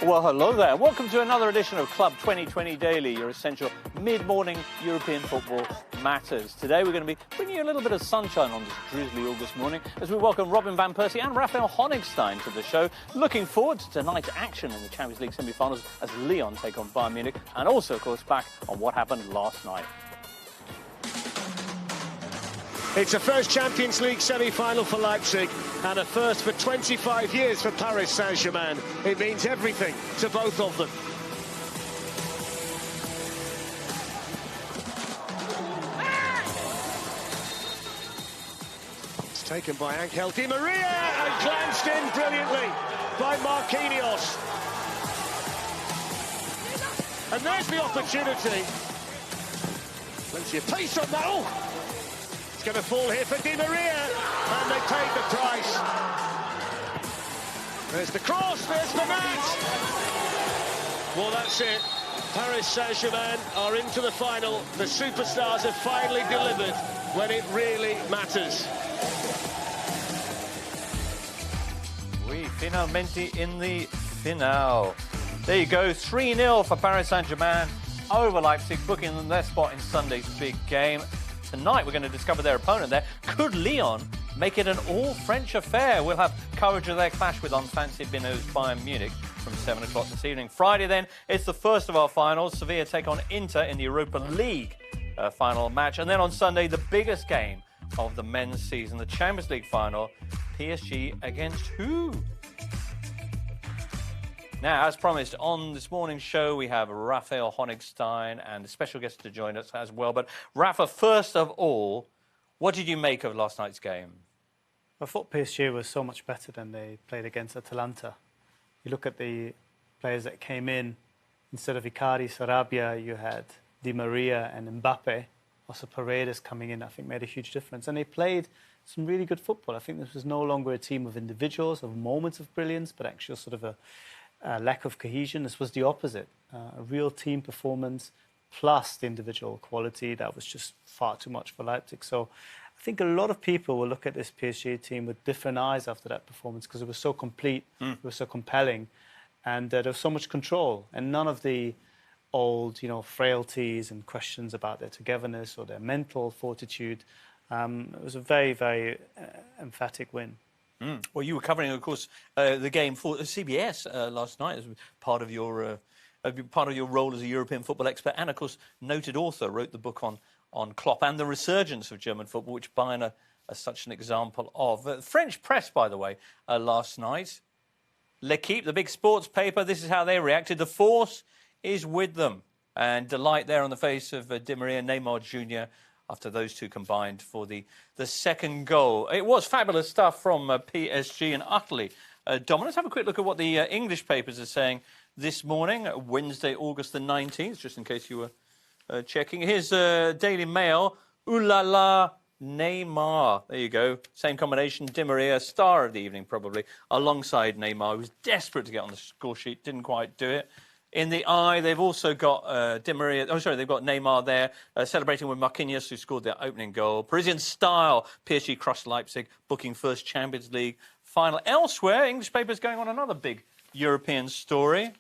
Well, hello there. Welcome to another edition of Club 2020 Daily, your essential mid-morning European football matters. Today we're going to be bringing you a little bit of sunshine on this drizzly August morning as we welcome Robin van Persie and Raphael Honigstein to the show. Looking forward to tonight's action in the Champions League semi-finals as Lyon take on Bayern Munich, and also, of course, back on what happened last night. It's a first Champions League semi-final for Leipzig and a first for 25 years for Paris Saint-Germain. It means everything to both of them. It's taken by Angel Di Maria and glanced in brilliantly by Marquinhos. And there's the opportunity. Plenty of pace on that. Oh! It's going to fall here for Di Maria, and they paid the price. There's the cross, there's the match. Well, that's it. Paris Saint-Germain are into the final. The superstars have finally delivered when it really matters. Oui, finalmente in the finale. There you go, 3-0 for Paris Saint-Germain over Leipzig, booking them their spot in Sunday's big game. Tonight we're going to discover their opponent there. Could Lyon make it an all-French affair? We'll have coverage of their clash with unfancied minnows Bayern Munich from 7 o'clock this evening. Friday then, it's the first of our finals. Sevilla take on Inter in the Europa League final match. And then on Sunday, the biggest game of the men's season, the Champions League final. PSG against who? Now, as promised, on this morning's show, we have Raphael Honigstein and a special guest to join us as well. But, Rafa, first of all, what did you make of last night's game? I thought PSG was so much better than they played against Atalanta. You look at the players that came in. Instead of Icardi, Sarabia, you had Di Maria and Mbappe. Also, Paredes coming in, I think, made a huge difference. And they played some really good football. I think this was no longer a team of individuals, of moments of brilliance, but actually sort of a lack of cohesion. This was the opposite. A real team performance plus the individual quality that was just far too much for Leipzig. So I think a lot of people will look at this PSG team with different eyes after that performance because it was so complete, it was so compelling, and there was so much control and none of the old, frailties and questions about their togetherness or their mental fortitude. It was a very, very emphatic win. Well, you were covering, of course, the game for CBS last night as part of your role as a European football expert, and of course, noted author, wrote the book on Klopp and the resurgence of German football, which Bayern are such an example of. French press, by the way, last night, L'Équipe, the big sports paper, this is how they reacted. The force is with them, and delight there on the face of Di Maria and Neymar Jr. after those two combined for the second goal. It was fabulous stuff from PSG and utterly dominant. Let's have a quick look at what the English papers are saying this morning, Wednesday, August the 19th, just in case you were checking. Here's Daily Mail. Ooh la la, Neymar. There you go. Same combination. Di Maria, star of the evening probably, alongside Neymar, who was desperate to get on the score sheet, didn't quite do it. In the eye, they've also got Di Maria. Oh, sorry, they've got Neymar there celebrating with Marquinhos, who scored their opening goal. Parisian style, PSG crushed Leipzig, booking first Champions League final. Elsewhere, English papers going on another big European story.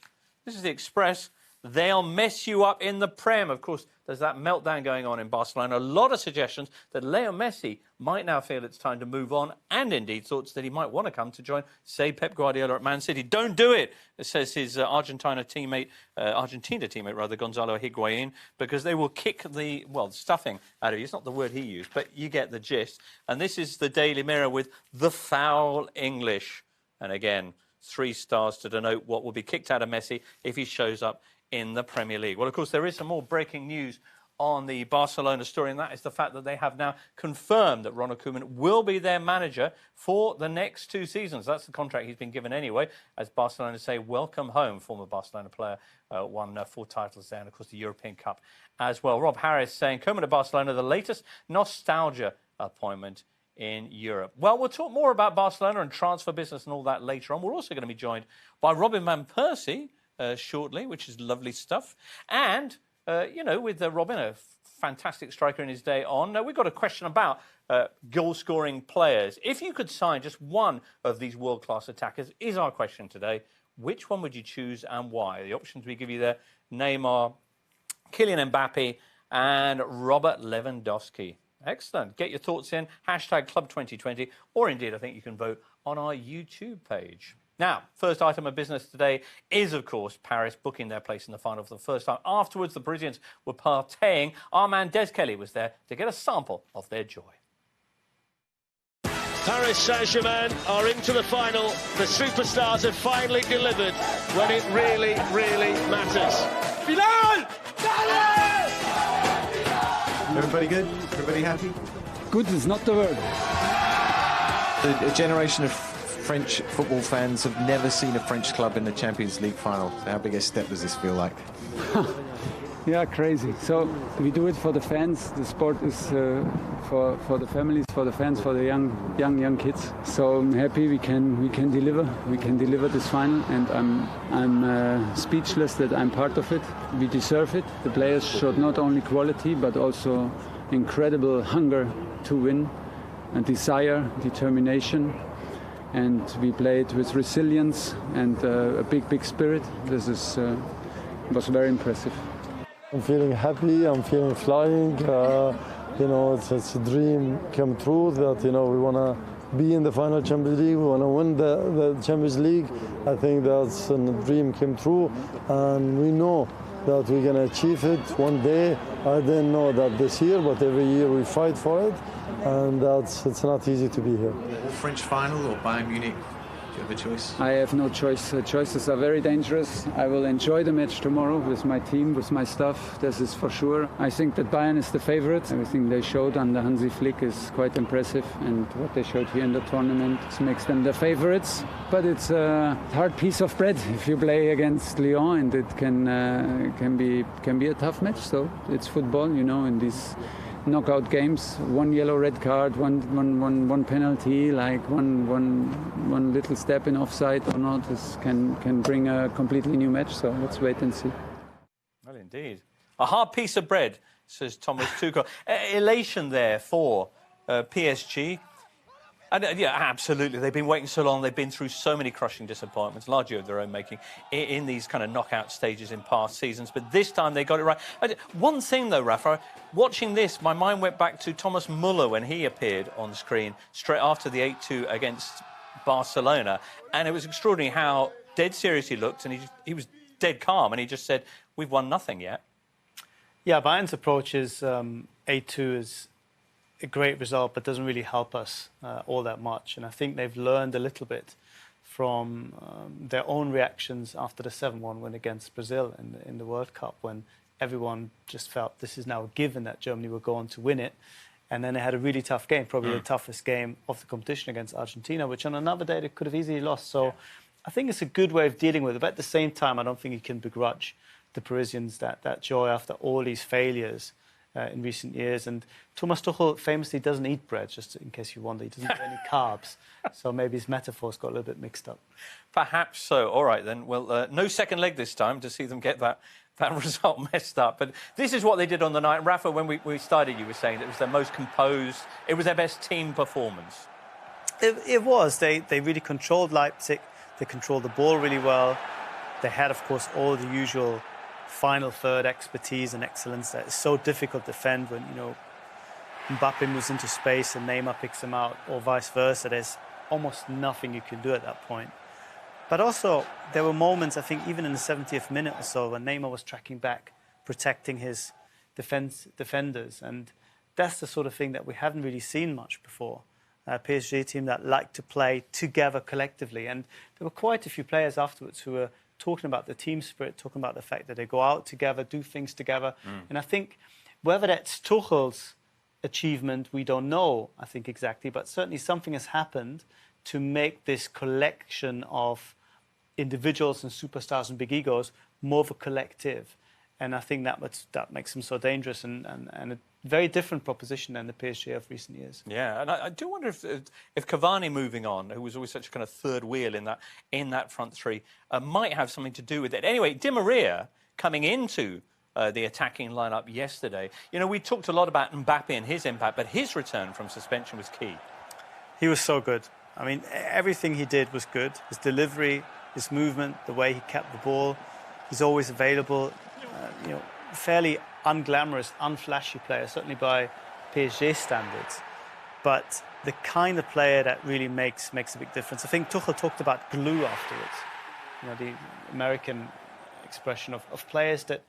This is the Express. They'll mess you up in the Prem. Of course, there's that meltdown going on in Barcelona. A lot of suggestions that Leo Messi might now feel it's time to move on, and indeed thoughts that he might want to come to join, say, Pep Guardiola at Man City. Don't do it, says his Argentina teammate, Gonzalo Higuain, because they will kick the stuffing out of you. It's not the word he used, but you get the gist. And this is the Daily Mirror with the foul English. And again, 3 stars to denote what will be kicked out of Messi if he shows up in the Premier League. Well, of course, there is some more breaking news on the Barcelona story, and that is the fact that they have now confirmed that Ronald Koeman will be their manager for the next 2 seasons. That's the contract he's been given anyway, as Barcelona say, welcome home. Former Barcelona player won 4 titles there, and of course the European Cup as well. Rob Harris saying Koeman at Barcelona, the latest nostalgia appointment in Europe. Well, we'll talk more about Barcelona and transfer business and all that later on. We're also going to be joined by Robin van Persie shortly, which is lovely stuff. And, with Robin, a fantastic striker in his day on, we've got a question about goal-scoring players. If you could sign just one of these world-class attackers, is our question today, which one would you choose and why? The options we give you there: Neymar, Kylian Mbappe, and Robert Lewandowski. Excellent. Get your thoughts in. Hashtag Club2020, or indeed, I think you can vote on our YouTube page. Now, first item of business today is, of course, Paris booking their place in the final for the first time. Afterwards, the Parisians were partying. Our man Des Kelly was there to get a sample of their joy. Paris Saint-Germain are into the final. The superstars have finally delivered when it really, really matters. Final! Everybody good? Everybody happy? Good is not the word. A generation of French football fans have never seen a French club in the Champions League final. How big a step does this feel like? Yeah, crazy. So we do it for the fans. The sport is for the families, for the fans, for the young kids. So I'm happy we can deliver this final, and I'm speechless that I'm part of it. We deserve it. The players showed not only quality but also incredible hunger to win, and desire, determination. And we played with resilience and a big spirit. This was very impressive. I'm feeling happy. I'm feeling flying. You know, it's a dream come true that, you know, we want to be in the final Champions League. We want to win the Champions League. I think that's a dream came true, and we know that we're going to achieve it one day. I didn't know that this year, but every year we fight for it, and it's not easy to be here. French final or Bayern Munich? Do you have a choice? I have no choice. Choices are very dangerous. I will enjoy the match tomorrow with my team, with my staff. This is for sure. I think that Bayern is the favorite. Everything they showed under Hansi Flick is quite impressive, and what they showed here in the tournament makes them the favorites. But it's a hard piece of bread if you play against Lyon, and it can be a tough match. So it's football, you know, in these knockout games, one yellow red card, one penalty, like one little step in offside or not, can bring a completely new match. So let's wait and see. Well, indeed. A hard piece of bread, says Thomas Tuchel. Elation there for PSG. And, yeah, absolutely. They've been waiting so long. They've been through so many crushing disappointments, largely of their own making, in these kind of knockout stages in past seasons. But this time they got it right. One thing, though, Rafa, watching this, my mind went back to Thomas Muller when he appeared on screen straight after the 8-2 against Barcelona. And it was extraordinary how dead serious he looked, and he was dead calm, and he just said, we've won nothing yet. Yeah, Bayern's approach is 8-2 is a great result, but doesn't really help us all that much. And I think they've learned a little bit from their own reactions after the 7-1 win against Brazil in the World Cup, when everyone just felt this is now a given that Germany were going to win it. And then they had a really tough game, probably the toughest game of the competition against Argentina, which on another day they could have easily lost. So I think it's a good way of dealing with it. But at the same time, I don't think you can begrudge the Parisians that joy after all these failures in recent years. And Thomas Tuchel famously doesn't eat bread, just in case you wonder. He doesn't have any carbs. So maybe his metaphors got a little bit mixed up. Perhaps so. All right, then. Well, no second leg this time to see them get that result messed up. But this is what they did on the night. Rafa, when we started, you were saying that it was their most composed, it was their best team performance. It was. They really controlled Leipzig. They controlled the ball really well. They had, of course, all the usual final third expertise and excellence that is so difficult to defend when, you know, Mbappe moves into space and Neymar picks him out, or vice versa. There's almost nothing you can do at that point. But also, there were moments, I think, even in the 70th minute or so, when Neymar was tracking back, protecting his defenders. And that's the sort of thing that we haven't really seen much before. A PSG team that liked to play together collectively. And there were quite a few players afterwards who were talking about the team spirit, talking about the fact that they go out together, do things together. And I think whether that's Tuchel's achievement, we don't know, I think, exactly, but certainly something has happened to make this collection of individuals and superstars and big egos more of a collective. And I think that makes them so dangerous and a very different proposition than the PSG of recent years. Yeah, and I do wonder if Cavani moving on, who was always such a kind of third wheel in that front three, might have something to do with it. Anyway, Di Maria coming into the attacking lineup yesterday. You know, we talked a lot about Mbappe and his impact, but his return from suspension was key. He was so good. I mean, everything he did was good. His delivery, his movement, the way he kept the ball. He's always available. Fairly unglamorous, unflashy player, certainly by PSG standards, but the kind of player that really makes a big difference. I think Tuchel talked about glue afterwards. The American expression of players that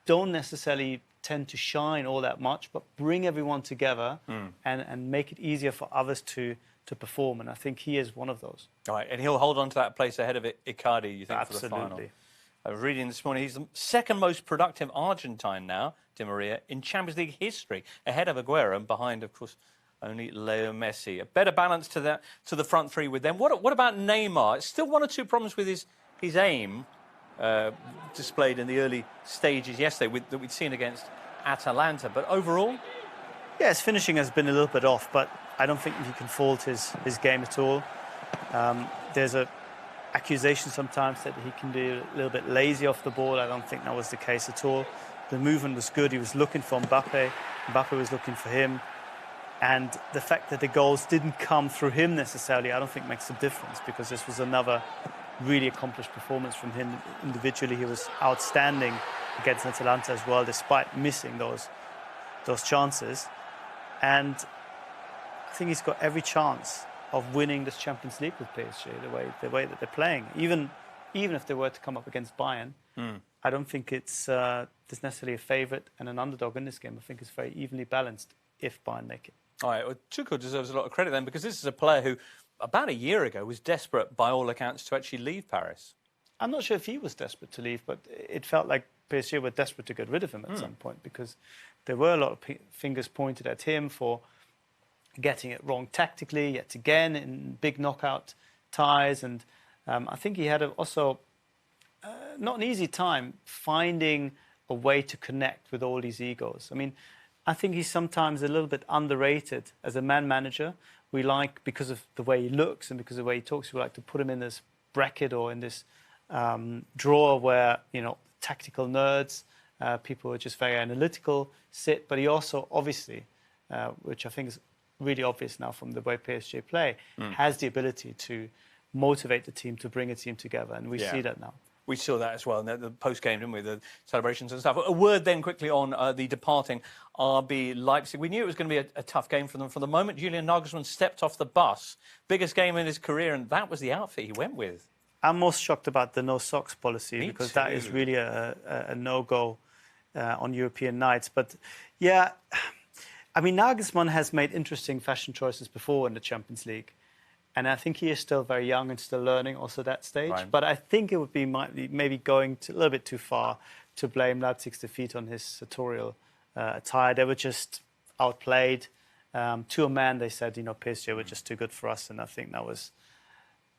don't necessarily tend to shine all that much, but bring everyone together and make it easier for others to perform. And I think he is one of those. All right, and he'll hold on to that place ahead of Icardi, you think, Absolutely. for the final? I was reading this morning, he's the second most productive Argentine now, Di Maria, in Champions League history, ahead of Aguero and behind, of course, only Leo Messi. A better balance to the front three with them. What about Neymar? It's still one or two problems with his aim, displayed in the early stages yesterday that we'd seen against Atalanta, but overall? Yeah, his finishing has been a little bit off, but I don't think you can fault his game at all. There's a accusation sometimes that he can be a little bit lazy off the ball. I don't think that was the case at all. The movement was good. He was looking for Mbappe. Mbappe was looking for him. And the fact that the goals didn't come through him necessarily, I don't think makes a difference, because this was another really accomplished performance from him individually. He was outstanding against Atalanta as well, despite missing those chances. And I think he's got every chance of winning this Champions League with PSG, the way that they're playing. Even if they were to come up against Bayern, I don't think there's necessarily a favourite and an underdog in this game. I think it's very evenly balanced if Bayern make it. All right, well, Tuchel deserves a lot of credit then, because this is a player who, about a year ago, was desperate, by all accounts, to actually leave Paris. I'm not sure if he was desperate to leave, but it felt like PSG were desperate to get rid of him at some point, because there were a lot of fingers pointed at him for getting it wrong tactically, yet again, in big knockout ties. And I think he had also not an easy time finding a way to connect with all these egos. I mean, I think he's sometimes a little bit underrated as a man manager. We like, because of the way he looks and because of the way he talks, we like to put him in this bracket or in this drawer where, tactical nerds, people who are just very analytical sit. But he also, obviously, which I think is really obvious now from the way PSG play, has the ability to motivate the team, to bring a team together. And we see that now. We saw that as well in the post-game, didn't we? The celebrations and stuff. A word then quickly on the departing RB Leipzig. We knew it was going to be a tough game for them. From the moment Julian Nagelsmann stepped off the bus, biggest game in his career, and that was the outfit he went with. I'm most shocked about the no socks policy, because that is really a no-go on European nights. But yeah, I mean, Nagelsmann has made interesting fashion choices before in the Champions League. And I think he is still very young and still learning also that stage. Right. But I think it would be maybe going a little bit too far to blame Leipzig's defeat on his sartorial attire. They were just outplayed. To a man, they said, PSG were just too good for us. And I think that was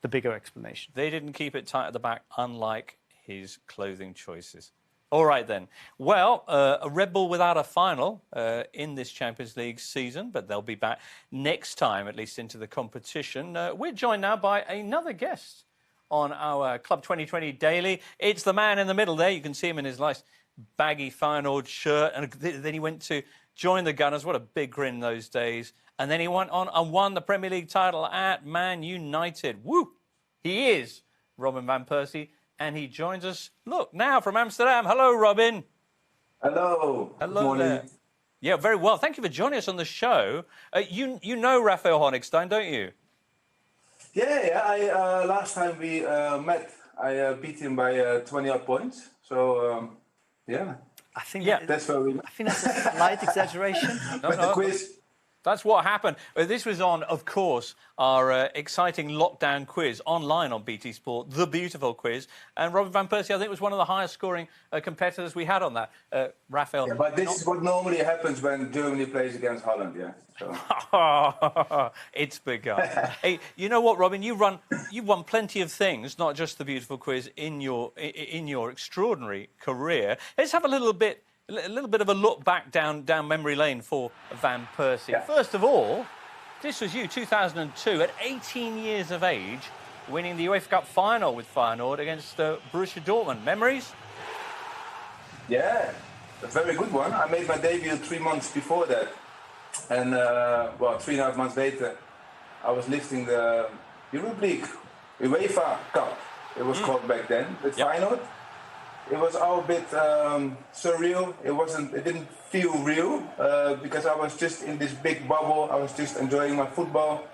the bigger explanation. They didn't keep it tight at the back, unlike his clothing choices. All right, then. Well, a Red Bull without a final in this Champions League season, but they'll be back next time, at least into the competition. We're joined now by another guest on our Club 2020 Daily. It's the man in the middle there. You can see him in his nice baggy Feyenoord shirt. And then he went to join the Gunners. What a big grin those days. And then he went on and won the Premier League title at Man United. Woo! He is Robin van Persie. And he joins us, look, now from Amsterdam. Hello, Robin. Hello. Hello Good morning. there. Yeah, very well. Thank you for joining us on the show. You know Raphael Honigstein, don't you? Yeah. Last time we met, I beat him by 20-odd points. So, yeah. I think that's where we met. I think that's a slight exaggeration. The quiz. That's what happened. This was on, of course, our exciting lockdown quiz online on BT Sport, The Beautiful Quiz. And Robin van Persie, I think, was one of the highest scoring competitors we had on that. Raphael. Yeah, but this is what normally happens when Germany plays against Holland, yeah. So. It's begun. Hey, you know what, Robin? You've won plenty of things, not just The Beautiful Quiz, in your extraordinary career. Let's have a little bit of a look back down memory lane for Van Persie. Yeah. First of all, this was you, 2002, at 18 years of age, winning the UEFA Cup final with Feyenoord against Borussia Dortmund. Memories? Yeah, a very good one. I made my debut 3 months before that. And, 3.5 months later, I was lifting the Europa League, UEFA Cup. it was called back then. But Feyenoord, it was all a bit surreal. It didn't feel real because I was just in this big bubble. I was just enjoying my football.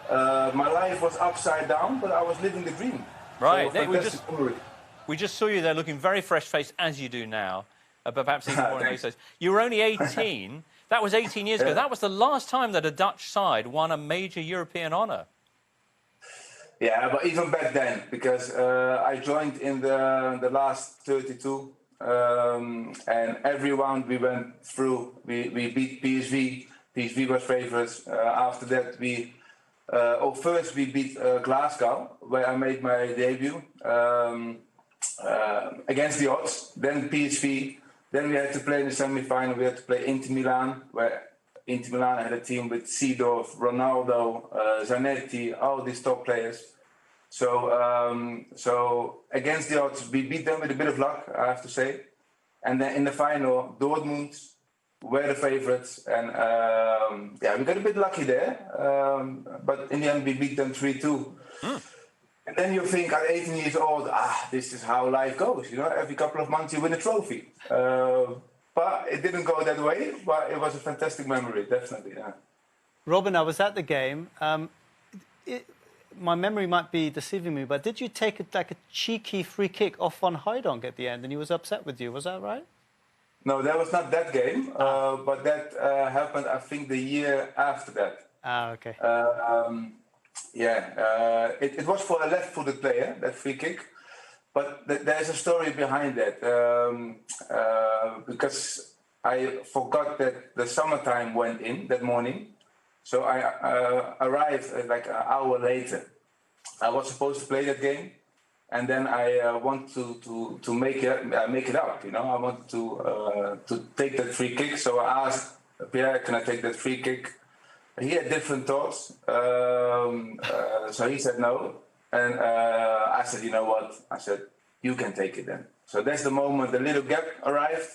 My life was upside down, but I was living the dream. Right. So, we just saw you there looking very fresh-faced, as you do now, but perhaps even more in those days. You were only 18. That was 18 years ago. That was the last time that a Dutch side won a major European honour. Yeah, but even back then, because I joined in the last 32, and every round we went through, we beat PSV. PSV was favourites. After that, first we beat Glasgow, where I made my debut against the odds. Then PSV. Then we had to play in the semi-final. We had to play Inter Milan, where Inter Milan had a team with Seedorf, Ronaldo, Zanetti, all these top players. So against the odds, we beat them with a bit of luck, I have to say. And then in the final, Dortmund were the favourites, and we got a bit lucky there. But in the end, we beat them 3-2. And then you think at 18 years old, this is how life goes. You know, every couple of months you win a trophy. But it didn't go that way. But it was a fantastic memory, definitely. Yeah. Robin, I was at the game. My memory might be deceiving me, but did you take a cheeky free kick off Van Hooijdonk at the end, and he was upset with you? Was that right? No, that was not that game. But that happened, I think, the year after that. Okay. It was for a left-footed player, that free kick. But there's a story behind that. Because I forgot that the summertime went in that morning. So I arrived like an hour later. I was supposed to play that game. And then I want to make it up, you know. I wanted to take that free kick. So I asked Pierre, can I take that free kick? He had different thoughts, so he said no. And I said, you know what? I said, you can take it then. So that's the moment the little gap arrived,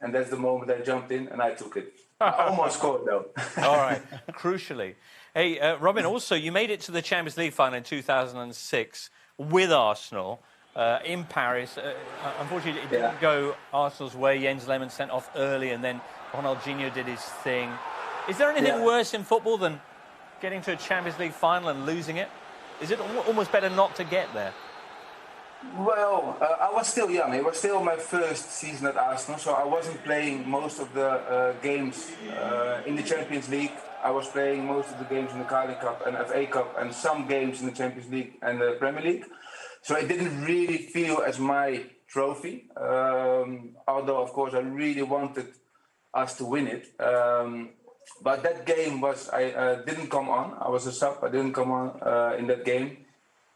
and that's the moment I jumped in and I took it. I almost scored, though. All right, crucially. Hey, Robin, also, you made it to the Champions League final in 2006 with Arsenal in Paris. Unfortunately, it didn't go Arsenal's way. Jens Lehmann sent off early, and then Ronaldinho did his thing. Is there anything worse in football than getting to a Champions League final and losing it? Is it almost better not to get there? Well, I was still young. It was still my first season at Arsenal, so I wasn't playing most of the games in the Champions League. I was playing most of the games in the Carling Cup and FA Cup and some games in the Champions League and the Premier League. So it didn't really feel as my trophy, although, of course, I really wanted us to win it. But that game I didn't come on. I was a sub. I didn't come on in that game.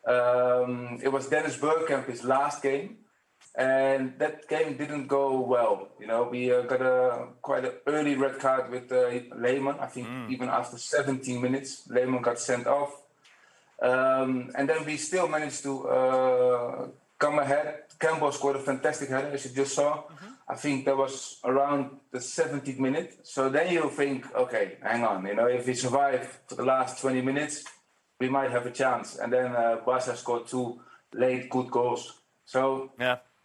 It was Dennis Bergkamp's last game, and that game didn't go well. You know, we got quite an early red card with Lehmann. I think even after 17 minutes, Lehmann got sent off. And then we still managed to come ahead. Campbell scored a fantastic header, as you just saw. I think that was around the 70th minute. So then you think, okay, hang on. You know, if we survive for the last 20 minutes, we might have a chance. And then Barca scored 2 late good goals. So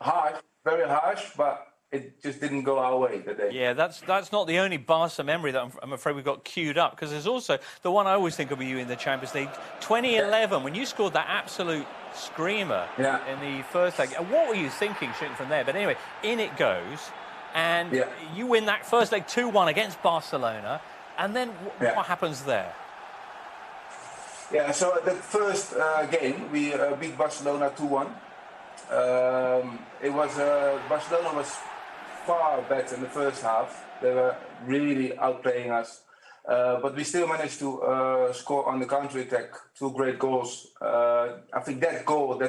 harsh, very harsh, but it just didn't go our way that day. Yeah, that's not the only Barca memory that I'm afraid we've got queued up, because there's also the one I always think of you in the Champions League, 2011, when you scored that absolute screamer in the first leg. What were you thinking shooting from there? But anyway, in it goes, and you win that first leg 2-1 against Barcelona, and then what happens there? Yeah, so at the first game, we beat Barcelona 2-1. Barcelona was far better in the first half. They were really outplaying us. But we still managed to score on the counter-attack 2 great goals. I think that goal,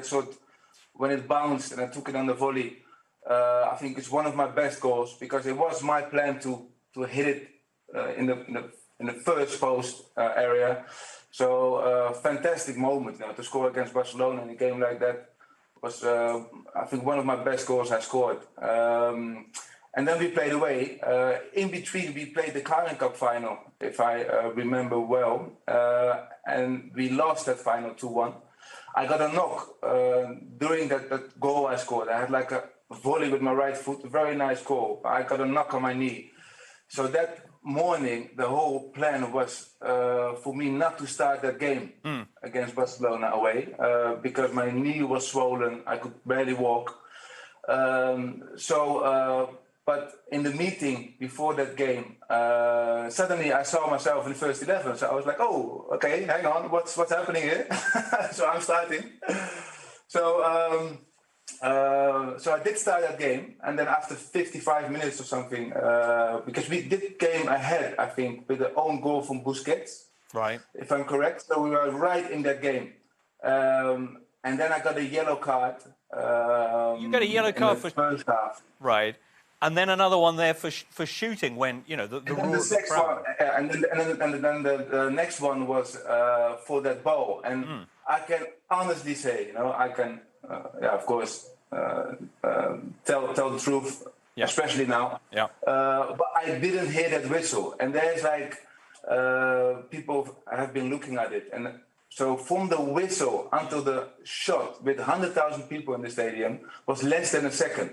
when it bounced and I took it on the volley, I think it's one of my best goals, because it was my plan to hit it in the first post area. So fantastic moment, you know, to score against Barcelona in a game like that was, I think, one of my best goals I scored. And then we played away. In between, we played the Carling Cup final, if I remember well. And we lost that final 2-1. I got a knock during that goal I scored. I had like a volley with my right foot, a very nice goal. I got a knock on my knee. So that morning, the whole plan was for me not to start that game against Barcelona away because my knee was swollen. I could barely walk. But in the meeting before that game, suddenly I saw myself in the first 11. So I was like, oh, okay, hang on, what's happening here? So I'm starting. So I did start that game, and then after 55 minutes or something, because we did game ahead, I think, with the own goal from Busquets, right? If I'm correct. So we were right in that game, and then I got a yellow card. You got a yellow card for first half, right? And then another one there for shooting when, you know, the and the next one, and then the next one was for that ball. And I can honestly say, you know, I can, of course, tell the truth, especially now. Yeah. But I didn't hear that whistle. And there's like, people have been looking at it. And so from the whistle until the shot with 100,000 people in the stadium was less than a second.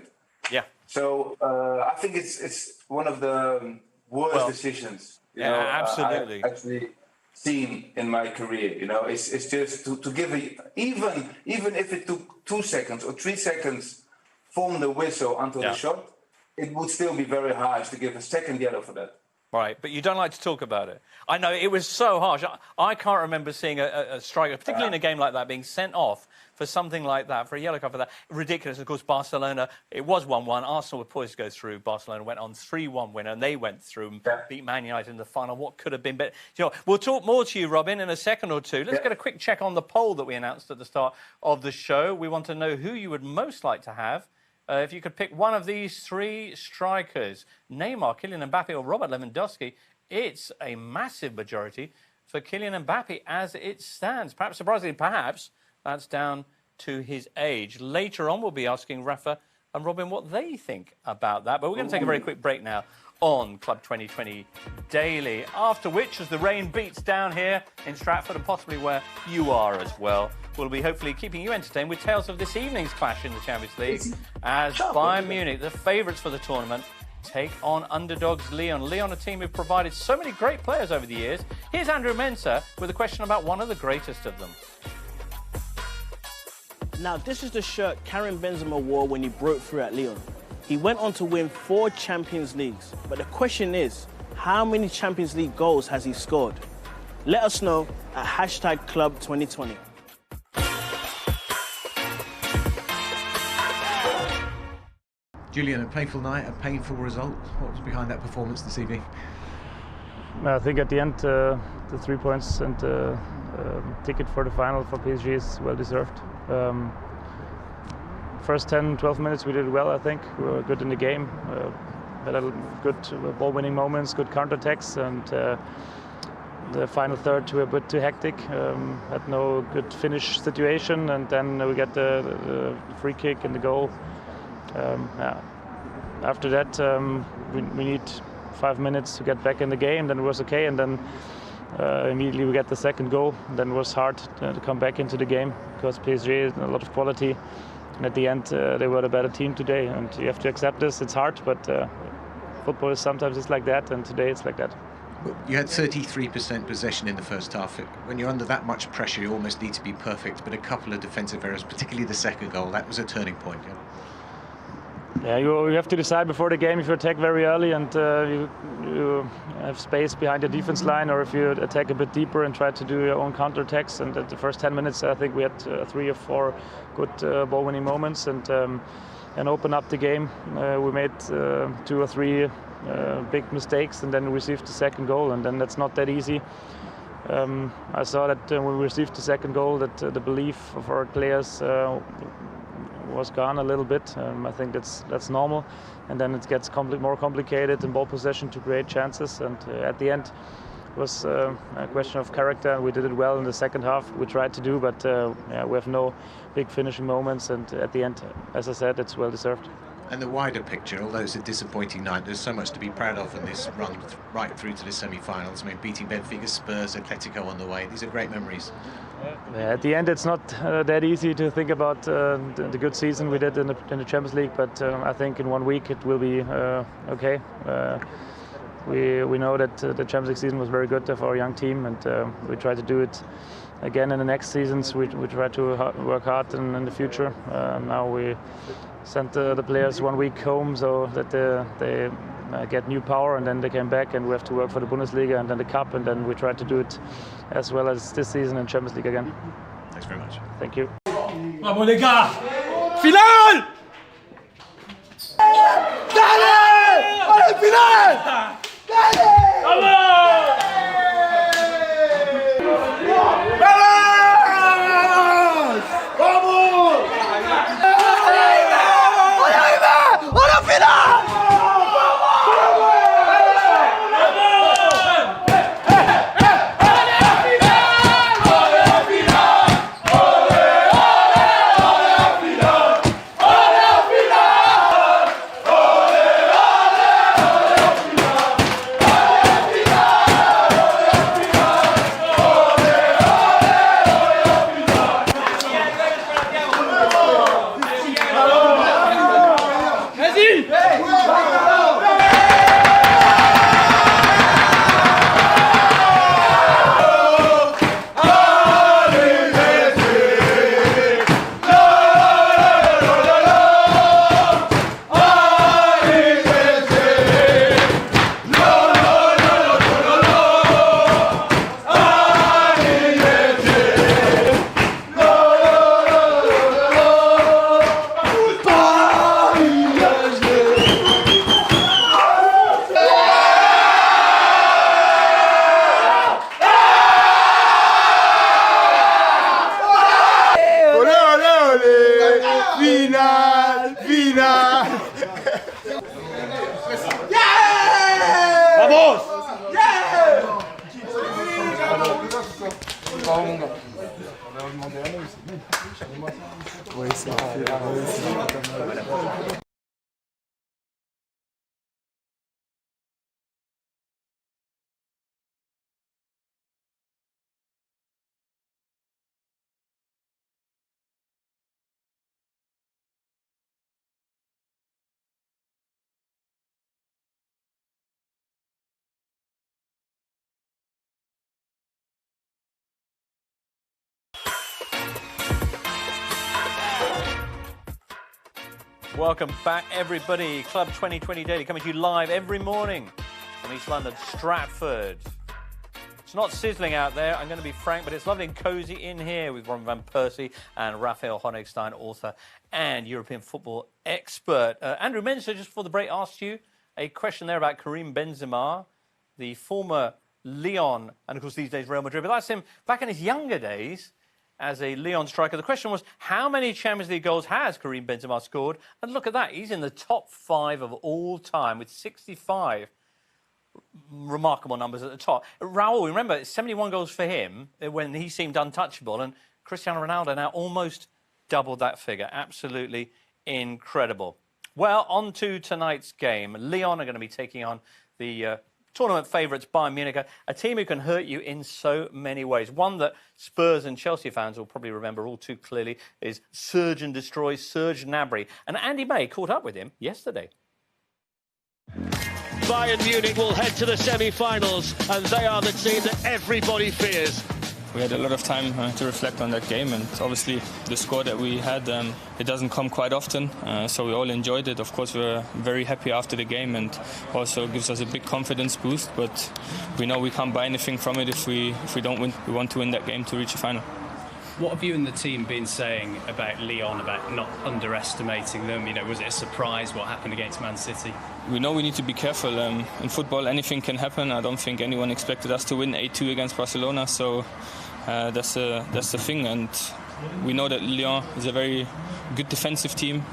Yeah. So I think it's one of the worst decisions. You know, absolutely. I've actually seen in my career. You know, it's just to give even if it took 2 seconds or 3 seconds from the whistle until the shot, it would still be very harsh to give a second yellow for that. Right, but you don't like to talk about it. I know, it was so harsh. I can't remember seeing a striker, particularly in a game like that, being sent off for something like that, for a yellow card for that. Ridiculous. Of course, Barcelona, it was 1-1. Arsenal were poised to go through. Barcelona went on 3-1 winner, and they went through and beat Man United in the final. What could have been better? You know, we'll talk more to you, Robin, in a second or two. Let's get a quick check on the poll that we announced at the start of the show. We want to know who you would most like to have. If you could pick one of these three strikers, Neymar, Kylian Mbappe or Robert Lewandowski, it's a massive majority for Kylian Mbappe as it stands. Perhaps surprisingly, perhaps that's down to his age. Later on, we'll be asking Rafa and Robin what they think about that. But we're going to take a very quick break now on Club 2020 Daily, after which, as the rain beats down here in Stratford and possibly where you are as well, we'll be hopefully keeping you entertained with tales of this evening's clash in the Champions League as Bayern Munich, the favourites for the tournament, take on underdogs Lyon. Lyon, a team who've provided so many great players over the years. Here's Andrew Mensah with a question about one of the greatest of them. Now, this is the shirt Karim Benzema wore when he broke through at Lyon. He went on to win 4 Champions Leagues. But the question is, how many Champions League goals has he scored? Let us know at #Club2020. Julian, a painful night, a painful result. What was behind that performance this evening? I think at the end, the 3 points and ticket for the final for PSG is well deserved. First 10-12 minutes we did well, I think. We were good in the game. Had a good ball-winning moments, good counter-attacks, and the final third we were a bit too hectic. Had no good finish situation, and then we get the free kick and the goal. After that, we need 5 minutes to get back in the game. Then it was okay, and then immediately we get the second goal. Then it was hard to come back into the game because PSG has a lot of quality. And at the end, they were the better team today, and you have to accept this. It's hard, but football is sometimes it's like that, and today it's like that. You had 33% possession in the first half. When you're under that much pressure, you almost need to be perfect. But a couple of defensive errors, particularly the second goal, that was a turning point. Yeah, you have to decide before the game if you attack very early and you have space behind the defense line, or if you attack a bit deeper and try to do your own counter-attacks. And at the first 10 minutes, I think we had 3 or 4 good ball-winning moments and open up the game. We made 2 or 3 big mistakes and then received the second goal, and then that's not that easy. I saw that when we received the second goal that the belief of our players was gone a little bit. I think that's normal, and then it gets more complicated in ball possession to create chances, and at the end it was a question of character. We did it well in the second half. We tried to do, but we have no big finishing moments, and at the end, as I said, it's well deserved. And the wider picture, although it's a disappointing night, there's so much to be proud of in this run right through to the semi-finals. I mean, beating Benfica, Spurs, Atletico on the way. These are great memories. Yeah, at the end, it's not that easy to think about the good season we did in the Champions League, but I think in 1 week it will be okay. We know that the Champions League season was very good for our young team, and we try to do it again in the next seasons. We try to work hard in the future. Now we sent the players 1 week home so that they get new power, and then they came back, and we have to work for the Bundesliga and then the Cup, and then we try to do it as well as this season in Champions League again. Thanks very much. Thank you. Vamos les gars! Final! Dale! ¡Al final! ¡Dale! ¡Vamos! Welcome back, everybody. Club 2020 Daily coming to you live every morning from East London, Stratford. It's not sizzling out there, I'm going to be frank, but it's lovely and cosy in here with Ron Van Persie and Raphael Honigstein, author and European football expert. Andrew Menzer, just before the break, asked you a question there about Karim Benzema, the former Lyon, and of course these days Real Madrid, but that's him back in his younger days as a Lyon striker. The question was, how many Champions League goals has Karim Benzema scored? And look at that, he's in the top 5 of all time with 65 remarkable numbers at the top. Raul, remember, 71 goals for him when he seemed untouchable, and Cristiano Ronaldo now almost doubled that figure. Absolutely incredible. Well, on to tonight's game. Lyon are going to be taking on the tournament favourites Bayern Munich, a team who can hurt you in so many ways. One that Spurs and Chelsea fans will probably remember all too clearly is Surge and Destroy Serge Gnabry. And Andy May caught up with him yesterday. Bayern Munich will head to the semi-finals, and they are the team that everybody fears. We had a lot of time to reflect on that game, and obviously the score that we had, it doesn't come quite often, so we all enjoyed it. Of course, we were very happy after the game, and also gives us a big confidence boost, but we know we can't buy anything from it if we don't win. We want to win that game to reach the final. What have you and the team been saying about Lyon, about not underestimating them? You know, was it a surprise what happened against Man City? We know we need to be careful. In football, anything can happen. I don't think anyone expected us to win 8-2 against Barcelona, so that's the thing. And we know that Lyon is a very good defensive team.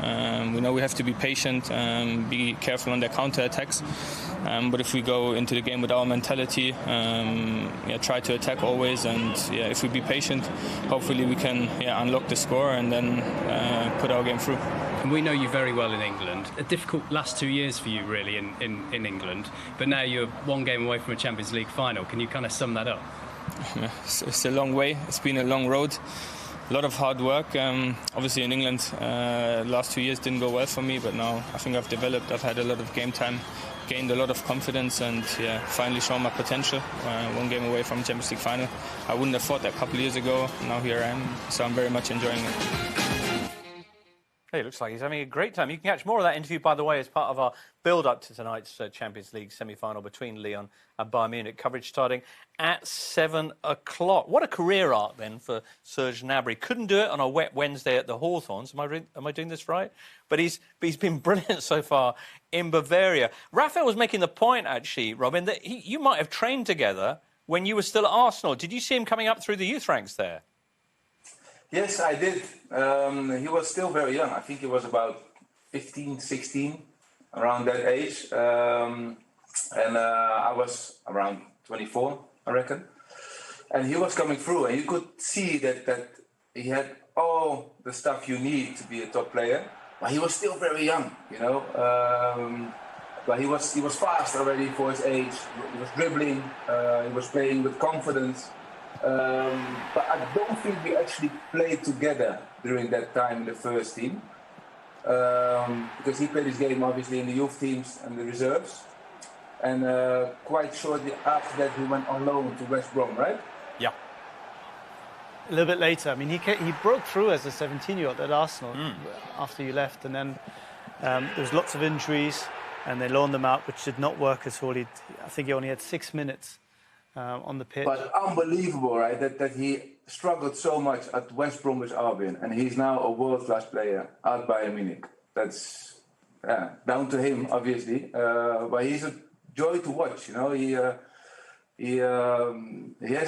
We know we have to be patient and be careful on their counter-attacks. But if we go into the game with our mentality, try to attack always, and if we be patient, hopefully we can unlock the score and then put our game through. And we know you very well in England. A difficult last 2 years for you, really, in England. But now you're one game away from a Champions League final. Can you kind of sum that up? it's a long way. It's been a long road. A lot of hard work. Obviously in England, last 2 years didn't go well for me, but now I think I've developed. I've had a lot of game time, gained a lot of confidence, and finally shown my potential. One game away from Champions League final. I wouldn't have thought that a couple of years ago. Now here I am, so I'm very much enjoying it. Hey, looks like he's having a great time. You can catch more of that interview, by the way, as part of our build-up to tonight's Champions League semi-final between Lyon and Bayern Munich. Coverage starting at 7 o'clock. What a career arc, then, for Serge Gnabry. Couldn't do it on a wet Wednesday at the Hawthorns. Am I doing this right? But he's been brilliant so far in Bavaria. Raphael was making the point, actually, Robin, that you might have trained together when you were still at Arsenal. Did you see him coming up through the youth ranks there? Yes, I did. He was still very young. I think he was about 15, 16, around that age. I was around 24, I reckon. And he was coming through, and you could see that he had all the stuff you need to be a top player. But he was still very young, you know. But he was fast already for his age. He was dribbling. He was playing with confidence. But I don't think we actually played together during that time in the first team. Because he played his game obviously in the youth teams and the reserves. And quite shortly after that, he went on loan to West Brom, right? Yeah. A little bit later. I mean, he broke through as a 17-year-old at Arsenal after you left. And then there was lots of injuries, and they loaned him out, which did not work at all. I think he only had 6 minutes on the pitch. But unbelievable, right? That he struggled so much at West Bromwich Albion, and he's now a world-class player at Bayern Munich. That's down to him, obviously. But he's a joy to watch. You know, he has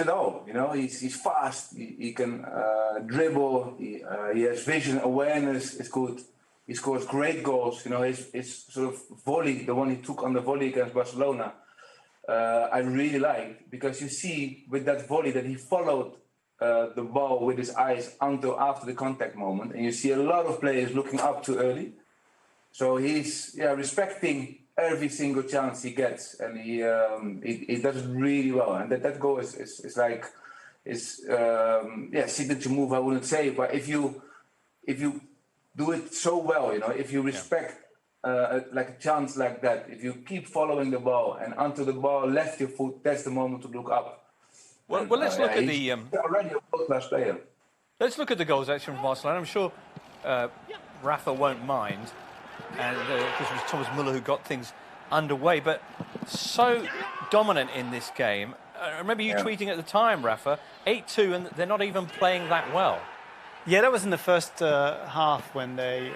it all. You know, he's fast. He can dribble. He has vision, awareness. It's good. He scores great goals. You know, his sort of volley, the one he took on the volley against Barcelona. I really like, because you see with that volley that he followed the ball with his eyes until after the contact moment, and you see a lot of players looking up too early. So he's respecting every single chance he gets, and he does it really well. And that goal is signature move, I wouldn't say, but if you do it so well, you know, if you respect. Like a chance like that, if you keep following the ball and until the ball left your foot, that's the moment to look up. Well, let's look at the already a world-class player. Let's look at the goals actually from Barcelona. I'm sure Rafa won't mind, and because it was Thomas Müller who got things underway, but so dominant in this game. I remember you tweeting at the time, Rafa, 8-2, and they're not even playing that well. Yeah, that was in the first half when they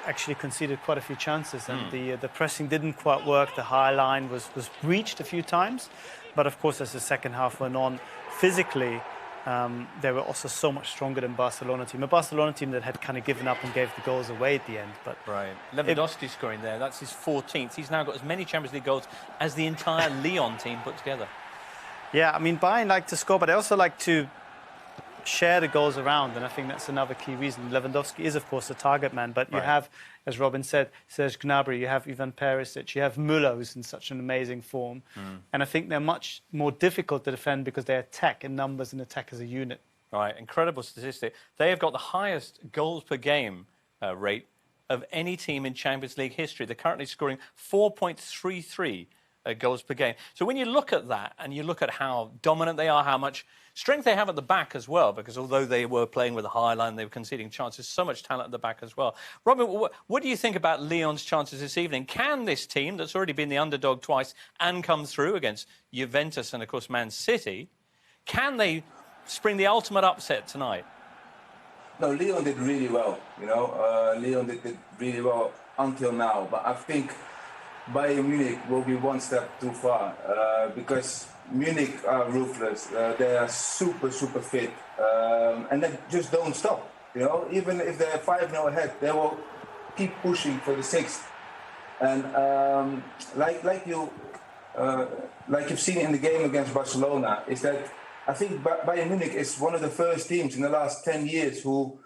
actually conceded quite a few chances, and the pressing didn't quite work. The high line was breached a few times, but of course as the second half went on, physically they were also so much stronger than Barcelona team. A Barcelona team that had kind of given up and gave the goals away at the end. But right, Lewandowski scoring there, that's his 14th. He's now got as many Champions League goals as the entire Lyon team put together. Yeah, I mean, Bayern like to score, but they also like to share the goals around, and I think that's another key reason. Lewandowski is, of course, a target man, but you have, as Robin said, Serge Gnabry, you have Ivan Perisic, you have Müller, who's in such an amazing form. And I think they're much more difficult to defend because they attack in numbers and attack as a unit. Right, incredible statistic. They have got the highest goals per game rate of any team in Champions League history. They're currently scoring 4.33 goals per game. So when you look at that and you look at how dominant they are, how much strength they have at the back as well, because although they were playing with a high line, they were conceding chances, so much talent at the back as well. Robin, what do you think about Lyon's chances this evening? Can this team, that's already been the underdog twice and come through against Juventus and, of course, Man City, can they spring the ultimate upset tonight? No, Lyon did really well, you know. Lyon did really well until now, but I think Bayern Munich will be one step too far because Munich are ruthless. They are super fit, and they just don't stop. You know, even if they're 5-0 ahead, they will keep pushing for the sixth. And like you've seen in the game against Barcelona, is that I think Bayern Munich is one of the first teams in the last 10 years who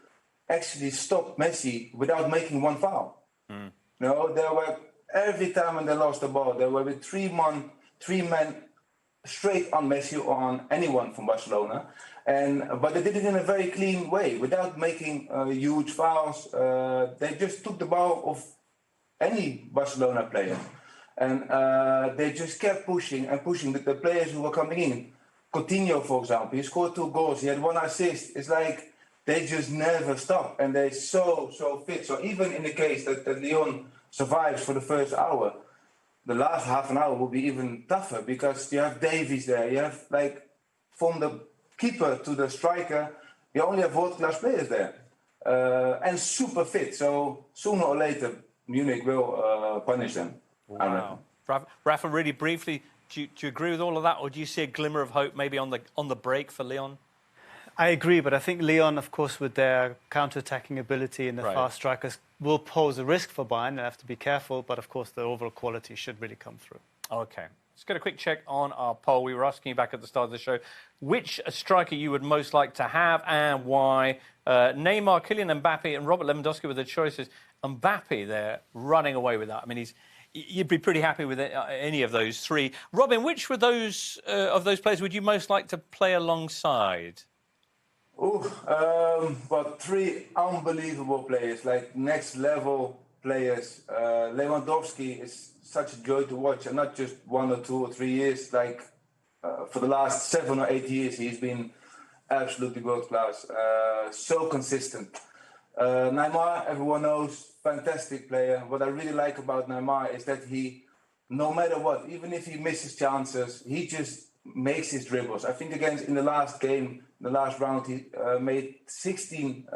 actually stopped Messi without making one foul. You know, there were every time when they lost the ball, they were with three men straight on Messi or on anyone from Barcelona. But they did it in a very clean way, without making huge fouls. They just took the ball off any Barcelona player. And they just kept pushing and pushing. The players who were coming in, Coutinho, for example, he scored 2 goals. He had 1 assist. It's like they just never stop. And they're so fit. So even in the case that Lyon survives for the first hour, the last half an hour will be even tougher, because you have Davies there. You have, like, from the keeper to the striker, you only have world-class players there. And super fit. So sooner or later, Munich will punish them. Wow. Rafa, really briefly, do you agree with all of that, or do you see a glimmer of hope maybe on the break for Lyon? I agree, but I think Lyon, of course, with their counter-attacking ability and the fast strikers, will pose a risk for Bayern. They have to be careful, but of course the overall quality should really come through. OK. Let's get a quick check on our poll. We were asking you back at the start of the show which striker you would most like to have and why. Neymar, Kylian Mbappe and Robert Lewandowski were the choices. Mbappe, they're running away with that. I mean, you'd be pretty happy with any of those 3. Robin, which were those of those players would you most like to play alongside? But 3 unbelievable players, like next level players. Lewandowski is such a joy to watch, and not just 1 or 2 or 3 years. Like for the last 7 or 8 years, he's been absolutely world class. So consistent. Neymar, everyone knows, fantastic player. What I really like about Neymar is that he, no matter what, even if he misses chances, he just makes his dribbles. I think in the last game, the last round, he made 16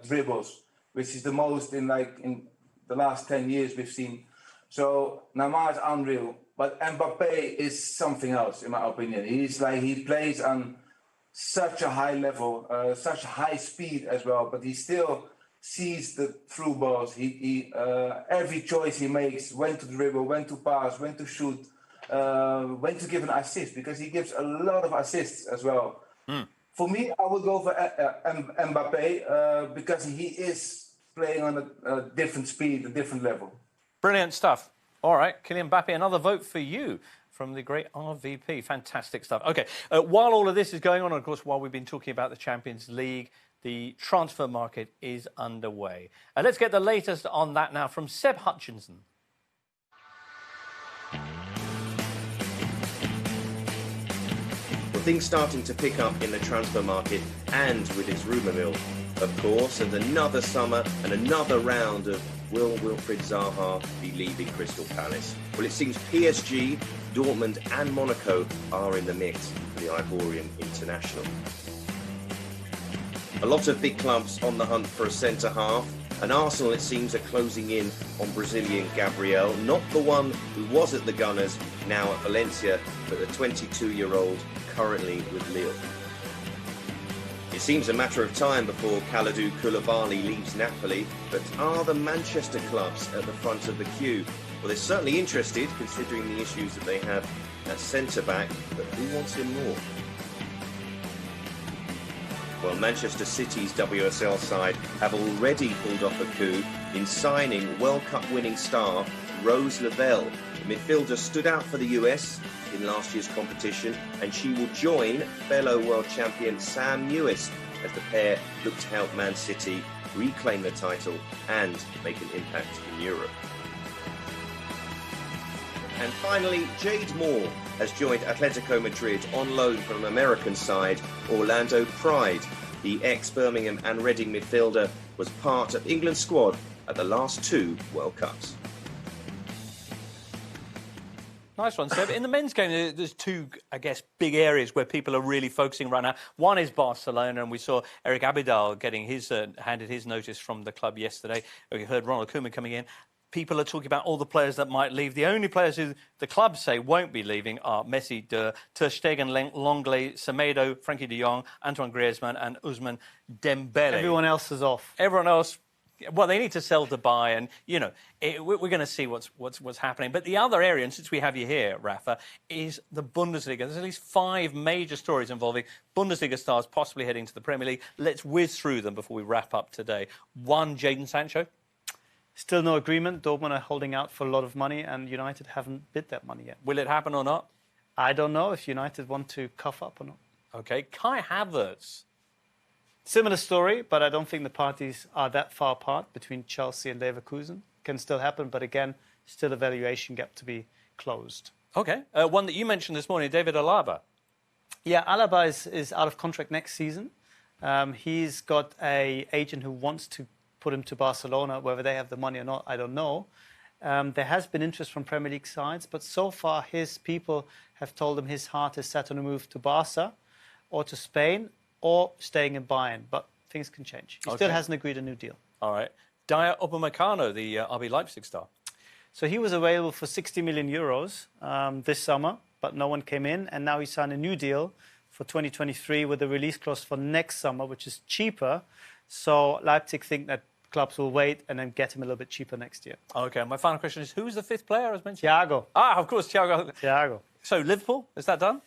dribbles, which is the most in the last 10 years we've seen. So Neymar is unreal, but Mbappe is something else, in my opinion. He plays on such a high level, such high speed as well, but he still sees the through balls. Every choice he makes, when to dribble, when to pass, when to shoot, when to give an assist, because he gives a lot of assists as well. For me, I would go for Mbappe because he is playing on a different speed, a different level. Brilliant stuff. All right, Kylian Mbappe, another vote for you from the great RVP. Fantastic stuff. OK, while all of this is going on, of course, while we've been talking about the Champions League, the transfer market is underway. And let's get the latest on that now from Seb Hutchinson. Well, things starting to pick up in the transfer market and with its rumour mill, of course, and another summer and another round of will Wilfried Zaha be leaving Crystal Palace? Well, it seems PSG, Dortmund and Monaco are in the mix for the Ivorian international. A lot of big clubs on the hunt for a centre-half, and Arsenal, it seems, are closing in on Brazilian Gabriel, not the one who was at the Gunners, now at Valencia, but the 22-year-old currently with Lyon. It seems a matter of time before Kalidou Koulibaly leaves Napoli, but are the Manchester clubs at the front of the queue? Well, they're certainly interested, considering the issues that they have at centre-back, but who wants him more? Well, Manchester City's WSL side have already pulled off a coup in signing World Cup winning star Rose Lavelle. The midfielder stood out for the US in last year's competition, and she will join fellow world champion Sam Mewis as the pair look to help Man City reclaim the title and make an impact in Europe. And finally, Jade Moore has joined Atletico Madrid on loan from American side Orlando Pride. The ex-Birmingham and Reading midfielder was part of England's squad at the last 2 World Cups. Nice one, Seb. In the men's game, there's 2, I guess, big areas where people are really focusing right now. One is Barcelona, and we saw Eric Abidal getting handed his notice from the club yesterday. We heard Ronald Koeman coming in. People are talking about all the players that might leave. The only players who the club say won't be leaving are Messi, Ter Stegen, Lenglet, Semedo, Frankie de Jong, Antoine Griezmann and Ousmane Dembele. Everyone else is off. Everyone else, well, they need to sell Dubai, and, you know, we're going to see what's happening. But the other area, and since we have you here, Rafa, is the Bundesliga. There's at least 5 major stories involving Bundesliga stars possibly heading to the Premier League. Let's whiz through them before we wrap up today. 1, Jadon Sancho. Still no agreement. Dortmund are holding out for a lot of money, and United haven't bid that money yet. Will it happen or not? I don't know if United want to cough up or not. Okay, Kai Havertz. Similar story, but I don't think the parties are that far apart between Chelsea and Leverkusen. Can still happen, but again, still a valuation gap to be closed. Okay, one that you mentioned this morning, David Alaba. Yeah, Alaba is out of contract next season. He's got an agent who wants to put him to Barcelona. Whether they have the money or not, I don't know. There has been interest from Premier League sides, but so far his people have told him his heart is set on a move to Barca or to Spain or staying in Bayern. But things can change. He still hasn't agreed a new deal. All right. Dayot Upamecano, the RB Leipzig star. So he was available for 60 million euros this summer, but no one came in. And now he signed a new deal for 2023 with a release clause for next summer, which is cheaper. So Leipzig think that clubs will wait and then get him a little bit cheaper next year. Okay, my final question is, who's the fifth player as mentioned? Thiago. Ah, of course, Thiago. Thiago. So Liverpool, is that done?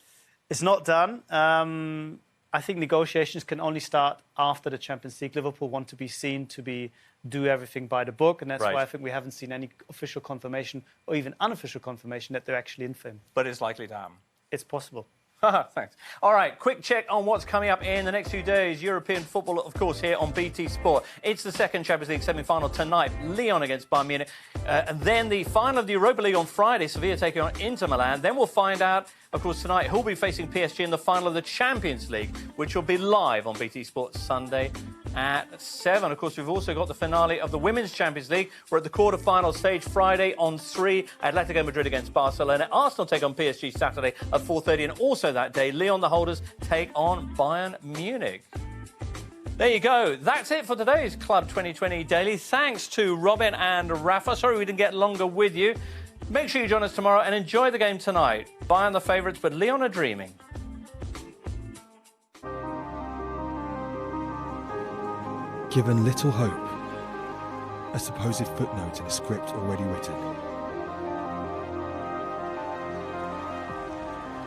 It's not done. I think negotiations can only start after the Champions League. Liverpool want to be seen to do everything by the book, and that's why I think we haven't seen any official confirmation or even unofficial confirmation that they're actually in for him. But it's likely to happen. It's possible. Thanks. All right, quick check on what's coming up in the next few days. European football, of course, here on BT Sport. It's the second Champions League semi-final tonight, Lyon against Bayern Munich. And then the final of the Europa League on Friday, Sevilla taking on Inter Milan. Then we'll find out, of course, tonight who'll be facing PSG in the final of the Champions League, which will be live on BT Sport Sunday at 7. Of course, we've also got the finale of the Women's Champions League. We're at the quarter-final stage Friday on 3. Atletico Madrid against Barcelona. Arsenal take on PSG Saturday at 4:30. And also that day, Lyon, the holders, take on Bayern Munich. There you go. That's it for today's Club 2020 Daily. Thanks to Robin and Rafa. Sorry we didn't get longer with you. Make sure you join us tomorrow and enjoy the game tonight. Bayern the favourites, but Lyon are dreaming. Given little hope, a supposed footnote in a script already written.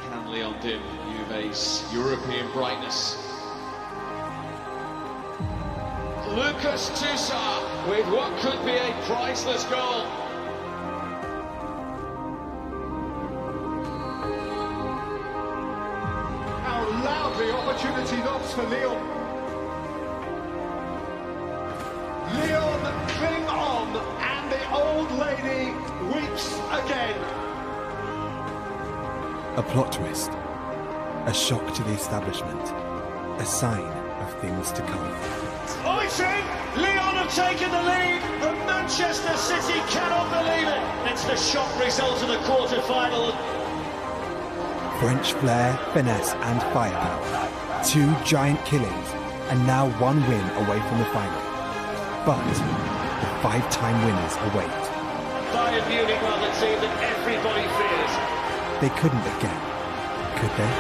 Can Lyon dim Juve's European brightness? Lucas Toussaint with what could be a priceless goal. How loudly opportunity knocks for Lyon. Lyon cling on, and the old lady weeps again. A plot twist, a shock to the establishment, a sign of things to come. Oh, it's in! Lyon have taken the lead, but Manchester City cannot believe it. It's the shock result of the quarter-final. French flair, finesse and firepower. 2 giant killings, and now 1 win away from the final. But the 5-time winners await. Bayern Munich are the team that everybody fears. They couldn't again, could they?